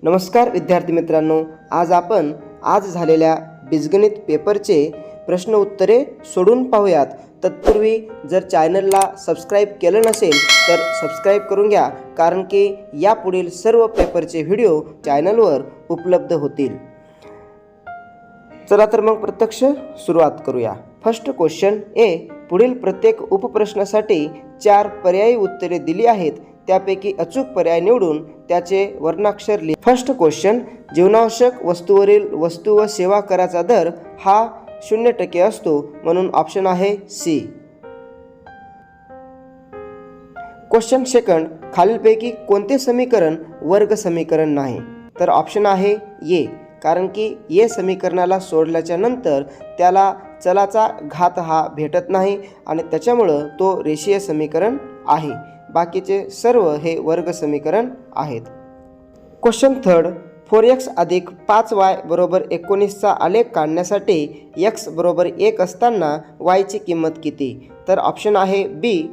नमस्कार विद्यार्थी मित्रांनो, आज झालेल्या बीजगणित पेपरचे प्रश्न उत्तरे सोडून पाहूयात. तत्पूर्वी जर चॅनलला सबस्क्राईब केलं नसेल तर सबस्क्राईब करून घ्या, कारण की यापुढील सर्व पेपरचे व्हिडिओ चॅनलवर उपलब्ध होतील. चला तर मग प्रत्यक्ष सुरुवात करूया. फर्स्ट क्वेश्चन ए. पुढील प्रत्येक उपप्रश्नासाठी 4 पर्यायी उत्तरे दिली आहेत. त्यापैकी अचूक पर्याय निवडून त्याचे वर्णाक्षर लिहा. First question. जीवनावश्यक वस्तूवरील वस्तू व सेवा कराचा दर हा 0% असतो, म्हणून ऑप्शन आहे सी. Question second. खालीलपैकी कोणते समीकरण वर्ग समीकरण नाही? तर ऑप्शन आहे ए, कारण की ए समीकरणाला सोडल्याच्या नंतर त्याला चलाचा घात हा भेटत नाही आणि त्याच्यामुळं तो रेषीय समीकरण आहे. बाकीचे सर्व हे वर्ग समीकरण आहेत. Question third. 4x अधिक 5y बरोबर 19चा आलेख काढण्यासाठी x बरोबर 1 असताना y ची किंमत किती? तर ऑप्शन आहे बी,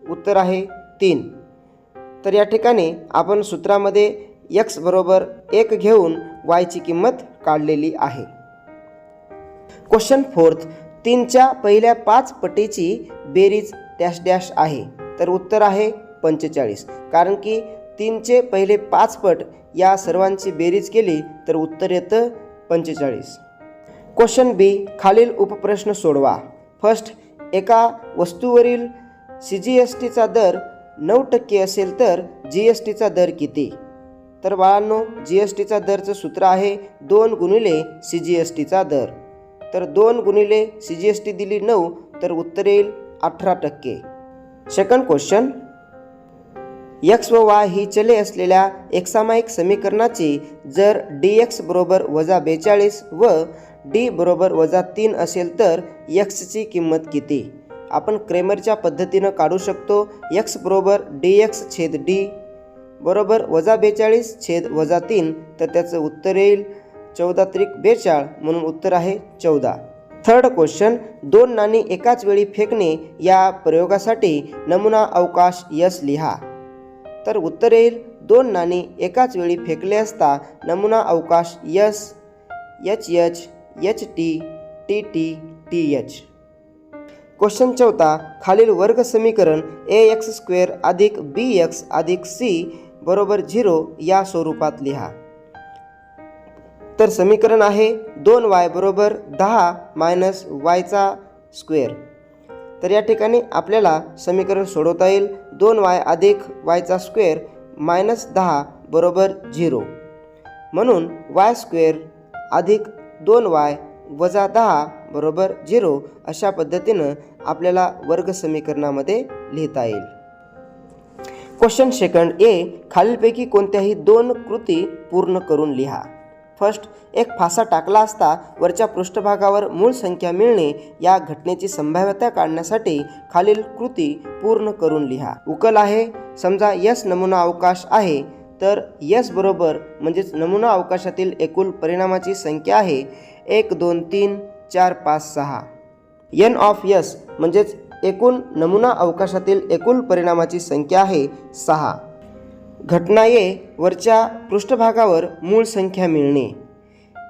उत्तर आहे 3. तर या ठिकाणी आपण सूत्रामध्ये x बरोबर 1 घेऊन y ची किंमत काढलेली आहे. Question fourth. 3च्या पहिल्या 5 पटीची बेरीज डॅश डॅश आहे. तर उत्तर आहे 45, कारण की 3चे पहिले 5 पट या सर्वांची बेरीज केली तर उत्तर येतं 45. क्वेश्चन बी. खालील उपप्रश्न सोडवा. फर्स्ट. एका वस्तूवरील CGSTचा दर 9% असेल तर GSTचा दर किती? तर बाळांनो, GSTचा दरचं सूत्र आहे 2 गुणिले CGSTचा दर. तर 2 गुणिले CGST दिली 9 तर उत्तर येईल 18%. Second question. x व y ही चले असलेल्या एकसामायिक समीकरणाची जर dx बरोबर -42 व d बरोबर -3 असेल तर x ची किंमत किती? आपण क्रेमरच्या पद्धतीनं काढू शकतो. x बरोबर dx छेद d बरोबर -42 छेद -3, तर त्याचं उत्तर येईल 14 त्रिक 42, म्हणून उत्तर आहे 14. Third question. 2 नाणी एकाच वेळी फेकणे या प्रयोगासाठी नमुना अवकाश S लिहा. तर उत्तर येईल 2 नाणी एकाच वेळी फेकले असता नमुना अवकाश S HH HT TT TH. Question चौथा. खालील वर्ग समीकरण ax² अधिक bx अधिक c बरोबर 0 या स्वरूपात लिहा. तर समीकरण आहे 2y बरोबर 10 - y². तर या ठिकाणी आपल्याला समीकरण सोडवता येईल. 2y अधिक y² - 10 बरोबर 0, म्हणून y² अधिक 2y वजा 10 बरोबर 0 अशा पद्धतीनं आपल्याला वर्ग समीकरणामध्ये लिहिता येईल. क्वेश्चन सेकंड ए. खालीलपैकी कोणत्याही 2 कृती पूर्ण करून लिहा. फर्स्ट. एक फासा टाकला असता वरच्या पृष्ठभागावर मूळ संख्या मिळणे या घटनेची संभाव्यता काढण्यासाठी खालील कृती पूर्ण करून लिहा. उकल आहे. समजा S नमुना अवकाश आहे, तर S बरोबर म्हणजेच नमुना अवकाशातील एकूण परिणामाची संख्या आहे 1 2 3 4 5 6. N ऑफ S म्हणजेच एकूण नमुना अवकाशातील एकूण परिणामाची संख्या आहे 6. घटना ए. वरच्या पृष्ठभागावर मूळ संख्या मिळणे.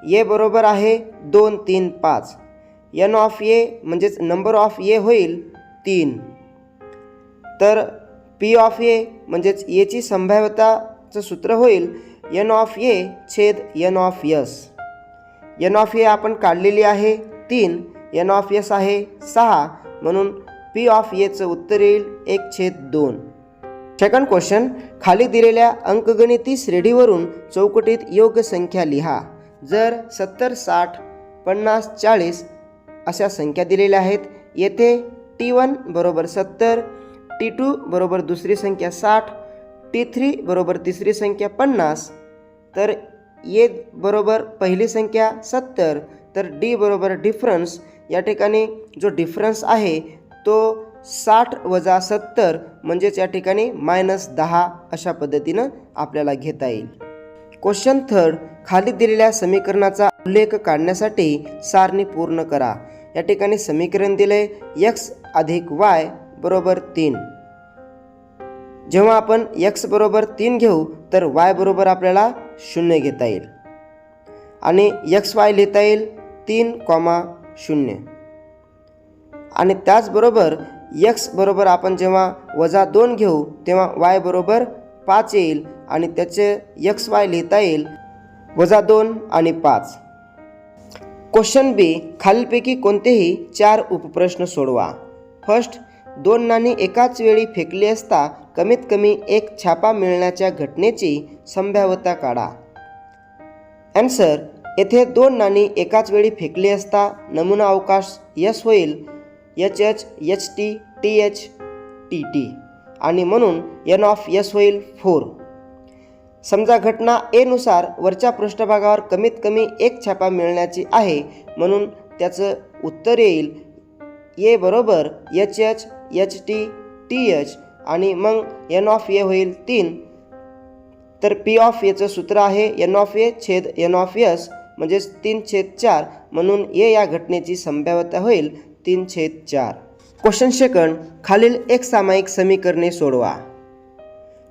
ए बरोबर आहे 2 3 5. N ऑफ ए म्हणजेच नंबर ऑफ ए होईल 3. तर P ऑफ ए म्हणजेच एची संभाव्यताचं सूत्र होईल N ऑफ ए छेद N of S. N of a आपण काढलेली आहे 3, N ऑफ S आहे 6, म्हणून P ऑफ एचं उत्तर येईल 1/2. Second question. खाली दिलेल्या अंकगणिती श्रेणीवरून चौकटीत योग्य संख्या लिहा. जर 70 60 50 40 अशा संख्या दिलेल्या आहेत. येथे T1 बरोबर 70, T2 बरोबर दुसरी संख्या 60, T3 बरोबर तिसरी संख्या 50, तर ए बरोबर पहिली संख्या 70, तर D बरोबर डिफरन्स. या ठिकाणी जो डिफरन्स आहे तो 60 वजा 70 म्हणजेच या ठिकाणी -10 अशा पद्धतीनं आपल्याला घेता येईल. Question third. खाली दिलेल्या समीकरणाचा उल्लेख काढण्यासाठी सारणी पूर्ण करा. या ठिकाणी समीकरण दिले x अधिक y बरोबर 3. जेव्हा आपण x बरोबर 3 घेऊ तर y बरोबर आपल्याला 0 घेता येईल आणि XY लिहिता येईल 3,0 आणि त्याचबरोबर x बरोबर आपण जेव्हा -2 घेऊ तेव्हा y बरोबर 5 येईल आणि त्याचे XY लिहिता येईल -2 आणि 5. क्वेश्चन बी, खालीलपैकी कोणतेही 4 उपप्रश्न सोडवा. फर्स्ट, 2 नाणी एकाच वेळी फेकली असता कमीत कमी एक छापा मिळण्याच्या घटनेची संभाव्यता काढा. ॲन्सर, येथे 2 नाणी एकाच वेळी फेकली असता नमुना अवकाश S होईल HH, HT, TH, TT आणि म्हणून N ऑफ S होईल 4. समजा घटना A नुसार वरच्या पृष्ठभागावर कमीत कमी एक छापा मिळण्याची आहे म्हणून त्याचं उत्तर येईल A बरोबर HH, HT, TH आणि मग N ऑफ A होईल 3. तर P ऑफ Aचं सूत्र आहे N ऑफ A छेद N ऑफ S म्हणजेच 3/4 म्हणून A या घटनेची संभाव्यता होईल 3/4. क्वेश्चन सेकंड, खालील एक सामायिक समीकरणे सोडवा.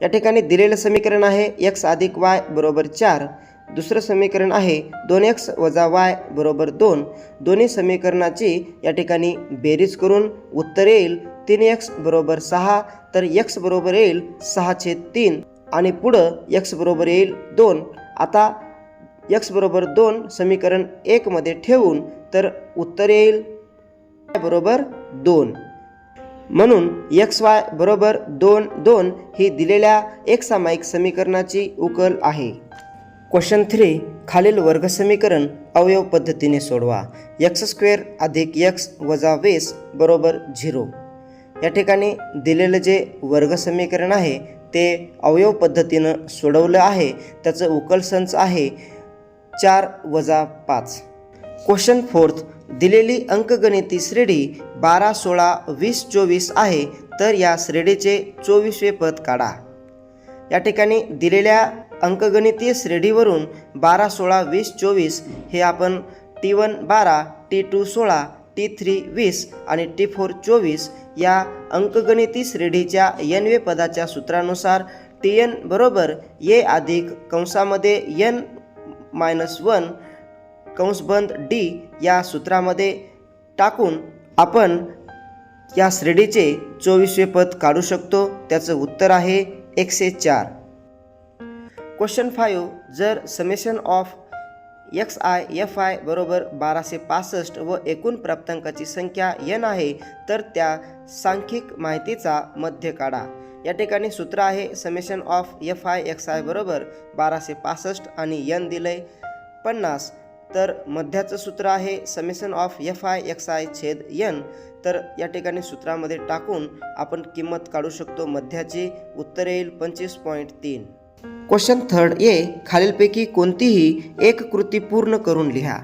या ठिकाणी दिलेलं समीकरण आहे x अधिक y बरोबर 4. दुसरं समीकरण आहे 2x वजा y बरोबर 2. दोन्ही समीकरणाची या ठिकाणी बेरीज करून उत्तर येईल 3x बरोबर 6. तर x बरोबर येईल 6/3 आणि पुढं x बरोबर येईल 2. आता x बरोबर 2 समीकरण 1 मध्ये ठेवून तर उत्तर येईल y बरोबर 2. म्हणून XY बरोबर 2, 2 ही दिलेल्या एक सामायिक समीकरणाची उकल आहे. क्वेश्चन 3, खालील वर्ग समीकरण अवयव पद्धतीने सोडवा. x² अधिक x वजा 20 बरोबर 0. या ठिकाणी दिलेलं जे वर्ग समीकरण आहे ते अवयव पद्धतीनं सोडवलं आहे. त्याचं उकल संच आहे 4 वजा 5. क्वेश्चन 4, दिलेली अंकगणिती श्रेणी 12, 16, 20, 24 आहे तर या श्रेणीचे 24वे पद काढा. या ठिकाणी दिलेल्या अंकगणितीय श्रेणीवरून 12, 16, 20, 24 हे आपण T1 12, T2 16, T3 20 आणि T4 24 या अंकगणिती श्रेणीच्या n वे पदाच्या सूत्रानुसार Tn बरोबर A अधिक कंसामध्ये n-1 कंसबंद D या सूत्रामध्ये टाकून आपण या श्रेणीचे 24वे पद काढू शकतो. त्याचं उत्तर आहे 104. क्वेश्चन 5, जर समेशन ऑफ XI FI बरोबर 1265 व एकूण प्राप्तांकाची संख्या n आहे तर त्या सांख्यिक माहितीचा मध्य काढा. या ठिकाणी सूत्र आहे समेशन ऑफ FI XI बरोबर 1265 आणि n दिलंय 50. तर मध्याचं सूत्र आहे समेशन ऑफ FI XI छेद n. तर या ठिकाणी सूत्रामध्ये टाकून आपण किंमत काढू शकतो मध्याची. उत्तर येईल 25.3. क्वेश्चन 3 खालीलपैकी कोणतीही एक कृती पूर्ण करून लिहा.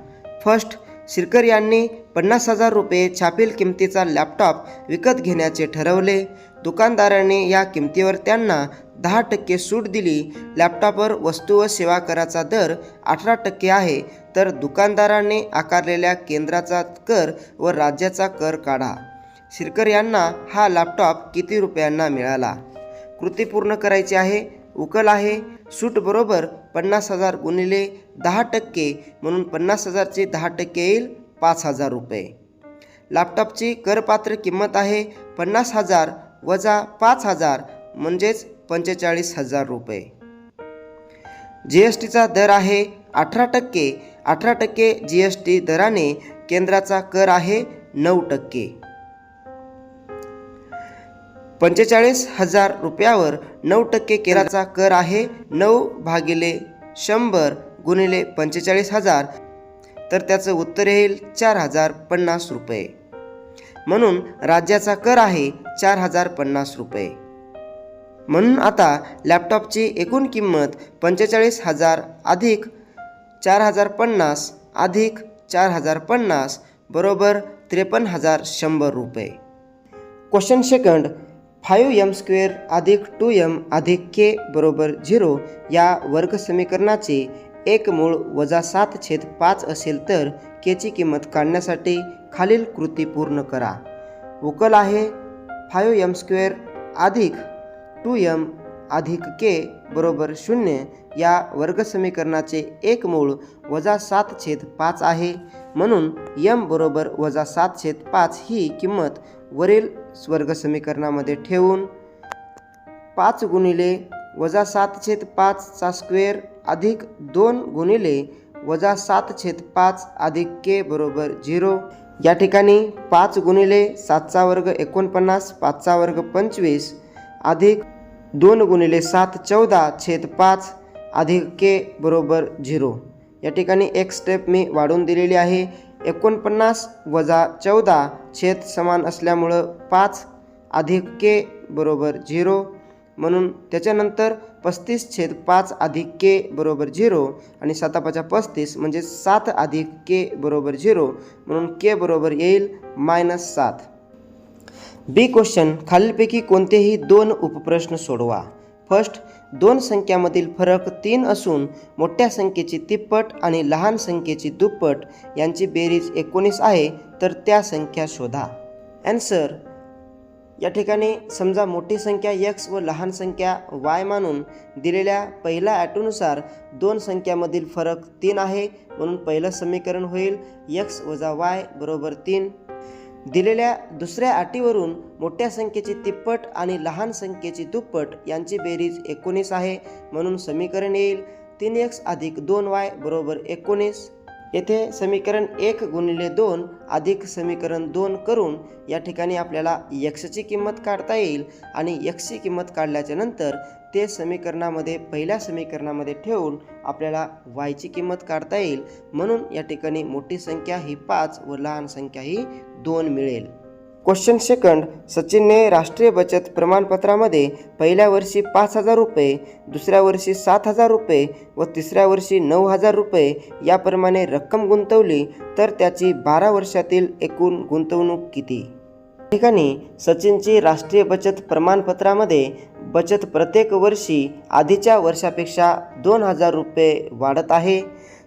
फर्स्ट, शिरकर यांनी 50,000 रुपये छापील किमतीचा लॅपटॉप विकत घेण्याचे ठरवले. दुकानदाराने या किमतीवर त्यांना 10% सूट दिली. लॅपटॉपवर वस्तू व सेवा कराचा दर 18% आहे. तर दुकानदाराने आकारलेल्या केंद्राचा कर व राज्याचा कर काढा. शिरकर यांना हा लॅपटॉप किती रुपयांना मिळाला? कृती पूर्ण करायची आहे. उकल आहे सूट बरोबर 50,000 गुणिले 10% म्हणून 50,000चे 10% येईल 5,000 रुपये. लॅपटॉपची करपात्र किंमत आहे 50,000 वजा 5,000 म्हणजेच 45,000 रुपये. GSTचा दर आहे 18%. 18% GST दराने केंद्राचा कर आहे 9%. 45,000 रुपयावर 9% केंद्राचा कर आहे 9/100 गुणिले 45,000. तर त्याचं उत्तर येईल 4,050 रुपये. म्हणून राज्याचा कर आहे 4,050 रुपये. म्हणून आता लॅपटॉपची एकूण किंमत 45,000 अधिक 4,050 अधिक 4,050 बरोबर 53,100 रुपये. क्वेश्चन सेकंड, 5m² अधिक 2m अधिक k बरोबर 0 या वर्ग समीकरणाचे एक मूळ वजा 7/5 असेल तर k ची किंमत काढण्यासाठी खालील कृती पूर्ण करा. उकल आहे 5m² अधिक 2m अधिक के बरोबर 0 या वर्गसमीकरणाचे एक मूळ -7/5 आहे. म्हणून m बरोबर -7/5 ही किंमत वरील वर्गसमीकरणामध्ये ठेवून 5 गुणिले -7/5 चा स्क्वेअर अधिक 2 गुणिले -7/5 अधिक के बरोबर 0. या ठिकाणी 5 गुणिले 7चा वर्ग 49, 5चा वर्ग 25 अधिक 2 गुणिले 7 14/5 अधिक के बरोबर 0. या ठिकाणी एक स्टेप मी वाढवून दिलेली आहे. 49 वजा 14 छेद समान असल्यामुळं 5 अधिक के बरोबर 0. म्हणून त्याच्यानंतर 35/5 अधिक के बरोबर 0 आणि 7×5 म्हणजे 7 अधिक के बरोबर 0. म्हणून के बरोबर येईल -7. बी क्वेश्चन, खालीलपैकी कोणतेही 2 उपप्रश्न सोडवा. फर्स्ट, 2 संख्यामधील फरक 3 असून मोठ्या संख्येची तिप्पट आणि लहान संख्येची दुप्पट यांची बेरीज 19 आहे, तर त्या संख्या शोधा. ॲन्सर, या ठिकाणी समजा मोठी संख्या x व लहान संख्या y मानून दिलेल्या पहिल्या ॲटोनुसार 2 संख्यामधील फरक 3 आहे. म्हणून पहिलं समीकरण होईल x वजा y बरोबर 3. दिलेल्या दुसऱ्या अटीवरून मोठ्या संख्येची तिप्पट आणि लहान संख्येची दुप्पट यांची बेरीज 19 आहे. म्हणून समीकरण येईल 3x अधिक 2y बरोबर 19. येथे समीकरण 1 गुणिले 2 अधिक समीकरण 2 करून या ठिकाणी आपल्याला xची किंमत काढता येईल आणि xची किंमत काढल्याच्या नंतर ते समीकरणामध्ये पहिल्या समीकरणामध्ये ठेवून आपल्याला yची किंमत काढता येईल. म्हणून या ठिकाणी मोठी संख्या ही 5 व लहान संख्या ही 2 मिळेल. क्वेश्चन सेकंड, सचिनने राष्ट्रीय बचत प्रमाणपत्रामध्ये पहिल्या वर्षी 5,000 रुपये, दुसऱ्या वर्षी 7,000 रुपये व तिसऱ्या वर्षी 9,000 रुपये याप्रमाणे रक्कम गुंतवली, तर त्याची 12 वर्षातील एकूण गुंतवणूक किती? या ठिकाणी सचिनची राष्ट्रीय बचत प्रमाणपत्रामध्ये बचत प्रत्येक वर्षी आधीच्या वर्षापेक्षा 2,000 रुपये वाढत आहे.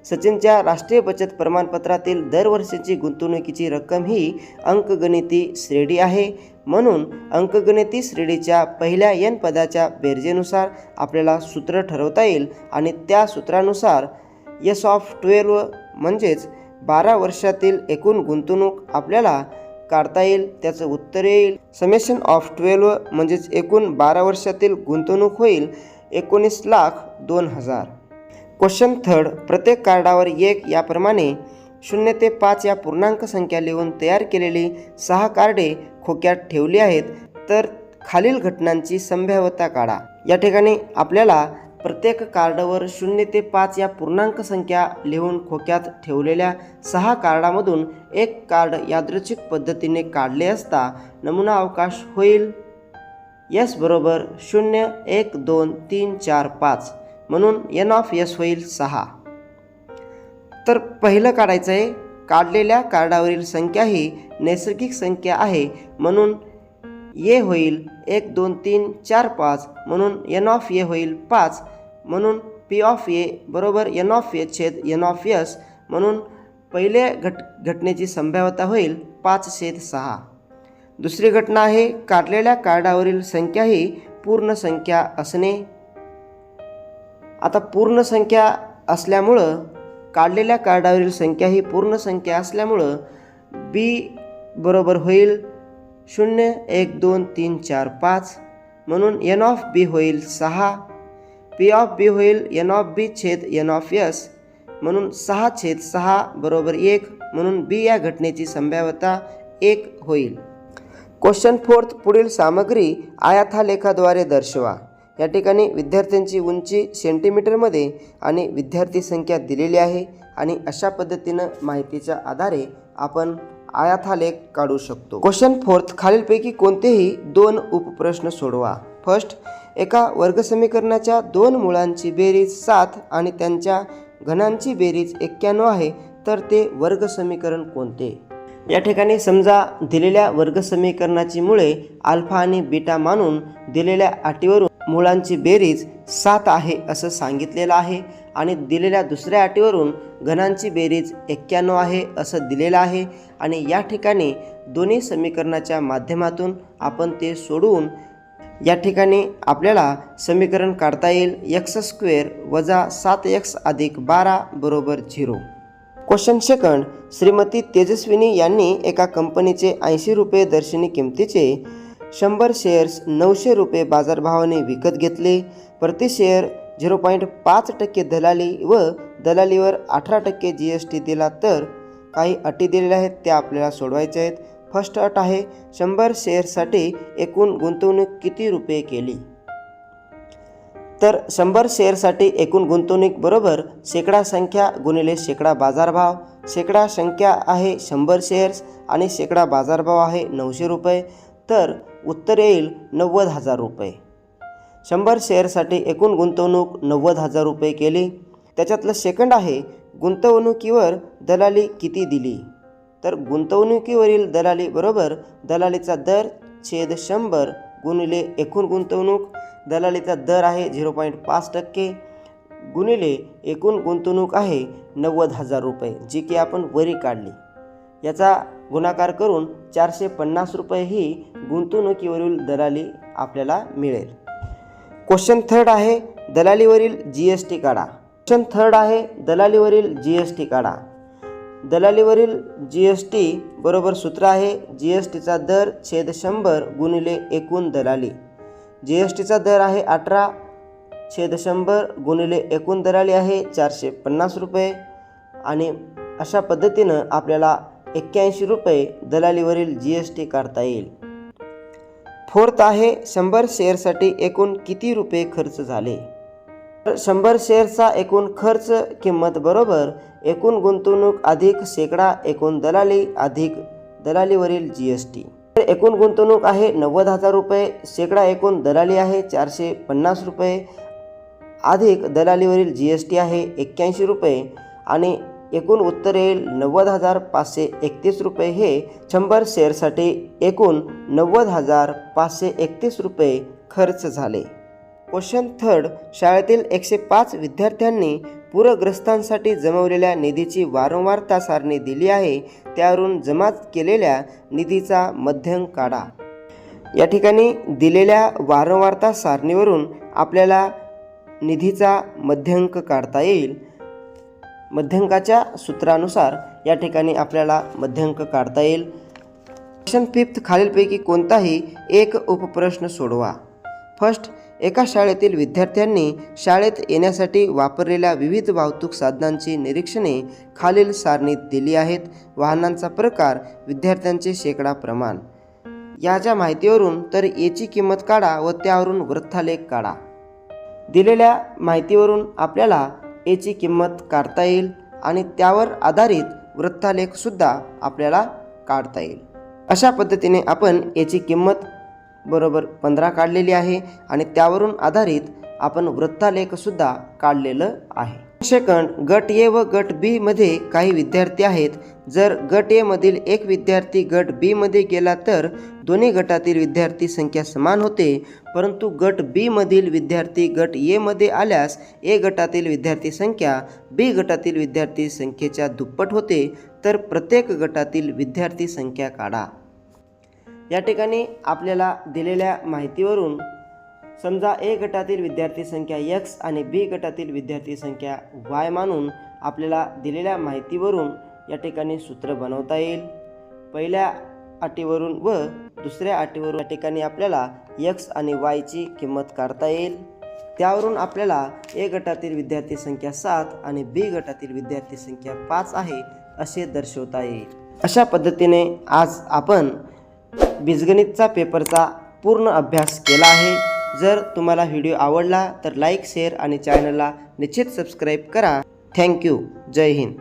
सचिनच्या राष्ट्रीय बचत प्रमाणपत्रातील दरवर्षीची गुंतवणुकीची रक्कम ही अंकगणिती श्रेणी आहे. म्हणून अंकगणिती श्रेणीच्या पहिल्या n पदाच्या बेरजेनुसार आपल्याला सूत्र ठरवता येईल आणि त्या सूत्रानुसार S/12 म्हणजेच 12 वर्षातील एकूण गुंतवणूक आपल्याला काढता येईल. त्याचं उत्तर येईल समेशन/12 म्हणजेच एकूण 12 वर्षातील गुंतवणूक होईल 19,02,000. क्वेश्चन थर्ड, प्रत्येक कार्डावर 1 याप्रमाणे 0 ते 5 या पूर्णांक संख्या लिहून तयार केलेली 6 कार्डे खोक्यात ठेवली आहेत, तर खालील घटनांची संभाव्यता काढा. या ठिकाणी आपल्याला प्रत्येक कार्डवर 0 ते 5 या पूर्णांक संख्या लिहून खोक्यात ठेवलेल्या 6 कार्डामधून एक कार्ड यादृच्छिक पद्धतीने काढले असता नमुना अवकाश होईल S बरोबर 0 1 2 3 4 5. म्हणून n/s होईल 6. तर पहिलं काढायचं आहे, काढलेल्या कार्डावरील संख्या ही नैसर्गिक संख्या आहे. म्हणून a होईल 1 2 3 4 5. म्हणून n/a होईल 5. म्हणून p/a बरोबर n/a/n/s. म्हणून पहिल्या घटनेची संभाव्यता होईल 5/6. दुसरी घटना आहे, काढलेल्या कार्डावरील संख्या ही पूर्ण संख्या असणे. आता पूर्ण संख्या असल्यामुळं काढलेल्या कार्डावरील संख्या ही पूर्ण संख्या असल्यामुळं b बरोबर होईल 0 1 2 3 4 5. म्हणून n/b होईल 6. p/b होईल n/b/n/s. म्हणून 6/6 बरोबर 1. म्हणून b या घटनेची संभाव्यता 1 होईल. क्वेश्चन फोर्थ, पुढील सामग्री आयतालेखाद्वारे दर्शवा. या ठिकाणी विद्यार्थ्यांची उंची सेंटीमीटरमध्ये आणि विद्यार्थी संख्या दिलेली आहे आणि अशा पद्धतीनं माहितीच्या आधारे आपण आयतालेख काढू शकतो. क्वेश्चन फोर्थ, खालीलपैकी कोणतेही 2 उपप्रश्न सोडवा. फर्स्ट, एका वर्गसमीकरणाच्या 2 मुळांची बेरीज 7 आणि त्यांच्या घनांची बेरीज 91 आहे, तर ते वर्गसमीकरण कोणते? या ठिकाणी समजा दिलेल्या वर्गसमीकरणाची मुळे अल्फा आणि बीटा मानून दिलेल्या अटीवरून मुळांची बेरीज 7 आहे असं सांगितलेलं आहे आणि दिलेल्या दुसऱ्या अटीवरून घनांची बेरीज 91 आहे असं दिलेलं आहे. आणि या ठिकाणी दोन्ही समीकरणाच्या माध्यमातून आपण ते सोडवून या ठिकाणी आपल्याला समीकरण काढता येईल x² वजा 7x अधिक 12 बरोबर 0. क्वेश्चन सेकंड, श्रीमती तेजस्विनी यांनी एका कंपनीचे 80 रुपये दर्शनी किमतीचे 100 शेअर्स 900 रुपये बाजारभावाने विकत घेतले. प्रति शेअर 0.5% दलाली व दलालीवर 18% GST दिला. तर काही अटी दिलेल्या आहेत त्या आपल्याला सोडवायच्या आहेत. फर्स्ट अट आहे 100 शेअर्ससाठी एकूण गुंतवणूक किती रुपये केली. तर 100 शेअरसाठी एकूण गुंतवणूक बरोबर शेकडा संख्या गुणिले शेकडा बाजारभाव. शेकडा संख्या आहे 100 शेअर्स आणि शेकडा बाजारभाव आहे 900 रुपये. तर उत्तर येईल 90,000 रुपये. 100 शेअरसाठी एकूण गुंतवणूक 90,000 रुपये केली. त्याच्यातलं सेकंड आहे गुंतवणुकीवर दलाली किती दिली. तर गुंतवणुकीवरील दलाली बरोबर दलालीचा दर छेद 100 गुणिले एकूण गुंतवणूक. दलालीचा दर आहे 0.5% गुणिले एकूण गुंतवणूक आहे 90,000 रुपये, जी की आपण वरी काढली. याचा गुणाकार करून 450 रुपये ही गुंतवणुकीवरील दलाली आपल्याला मिळेल. क्वेश्चन थर्ड आहे दलालीवरील GST काढा. क्वेश्चन थर्ड आहे दलालीवरील GST काढा. दलालीवरील GST बरोबर सूत्र आहे GSTचा दर छेद 100 गुणिले एकूण दलाली. GSTचा दर आहे 18/100 गुणिले एकूण दलाली आहे 450 रुपये. आणि अशा पद्धतीनं आपल्याला 81 रुपये दलालीवरील GST काढता येईल. फोर्थ आहे 100 शेअरसाठी एकूण किती रुपये खर्च झाले. तर 100 शेअरचा एकूण खर्च किंमत बरोबर एकूण गुंतवणूक अधिक शेकडा एकूण दलाली अधिक दलालीवरील GST. तर एकूण गुंतवणूक आहे 90,000 रुपये, शेकडा एकूण दलाली आहे 450 रुपये अधिक दलालीवरील GST आहे 81 रुपये आणि एकूण उत्तर येईल 90,531 रुपये. हे 100 शेअरसाठी एकूण 90,531 रुपये खर्च झाले. क्वेश्चन थर्ड, शाळेतील 105 विद्यार्थ्यांनी पूरग्रस्तांसाठी जमवलेल्या निधीची वारंवारता सारणी दिली आहे. त्यावरून जमा केलेल्या निधीचा मध्यंक काढा. या ठिकाणी दिलेल्या वारंवारता सारणीवरून आपल्याला निधीचा मध्यंक काढता येईल. मध्यंकाच्या सूत्रानुसार या ठिकाणी आपल्याला मध्यंक काढता येईल. क्वेश्चन फिफ्थ, खालीलपैकी कोणताही एक उपप्रश्न सोडवा. फर्स्ट, एका शाळेतील विद्यार्थ्यांनी शाळेत येण्यासाठी वापरलेल्या विविध वाहतूक साधनांची निरीक्षणे खालील सारणीत दिली आहेत. वाहनांचा प्रकार, विद्यार्थ्यांचे शेकडा प्रमाण. याच्या माहितीवरून तर याची किंमत काढा व त्यावरून वृत्तालेख काढा. दिलेल्या माहितीवरून आपल्याला याची किंमत काढता येईल आणि त्यावर आधारित वृत्तालेखसुद्धा आपल्याला काढता येईल. अशा पद्धतीने आपण याची किंमत बरोबर 15 काढलेली आहे आणि त्यावरून आधारित आपण वृत्तालेखसुद्धा काढलेलं आहे. सेकंड, गट ए व गट बी मध्ये काही विद्यार्थी आहेत. जर गट ए मधील एक विद्यार्थी गट बी मध्ये गेला तर दोन्ही गटातील विद्यार्थी संख्या समान होते. परंतु गट बी मधील विद्यार्थी गट ए मध्ये आल्यास ए गटातील विद्यार्थी संख्या बी गटातील विद्यार्थी संख्येच्या दुप्पट होते. तर प्रत्येक गटातील विद्यार्थी संख्या काढा. या ठिकाणी आपल्याला दिलेल्या माहितीवरून समजा ए गटातील विद्यार्थी संख्या x आणि बी गटातील विद्यार्थी संख्या y मानून आपल्याला दिलेल्या माहितीवरून या ठिकाणी सूत्र बनवता येईल. पहिल्या अटीवरून व दुसऱ्या अटीवरून या ठिकाणी आपल्याला x आणि y ची किंमत काढता येईल. त्यावरून आपल्याला ए गटातील विद्यार्थी संख्या 7 आणि बी गटातील विद्यार्थी संख्या 5 आहे असे दर्शवता येईल. अशा पद्धतीने आज आपण बीजगणितचा पेपरचा पूर्ण अभ्यास केला आहे. जर तुम्हाला व्हिडिओ आवडला तर लाईक, शेअर आणि चॅनलला निश्चित सबस्क्राईब करा. थँक्यू. जय हिंद.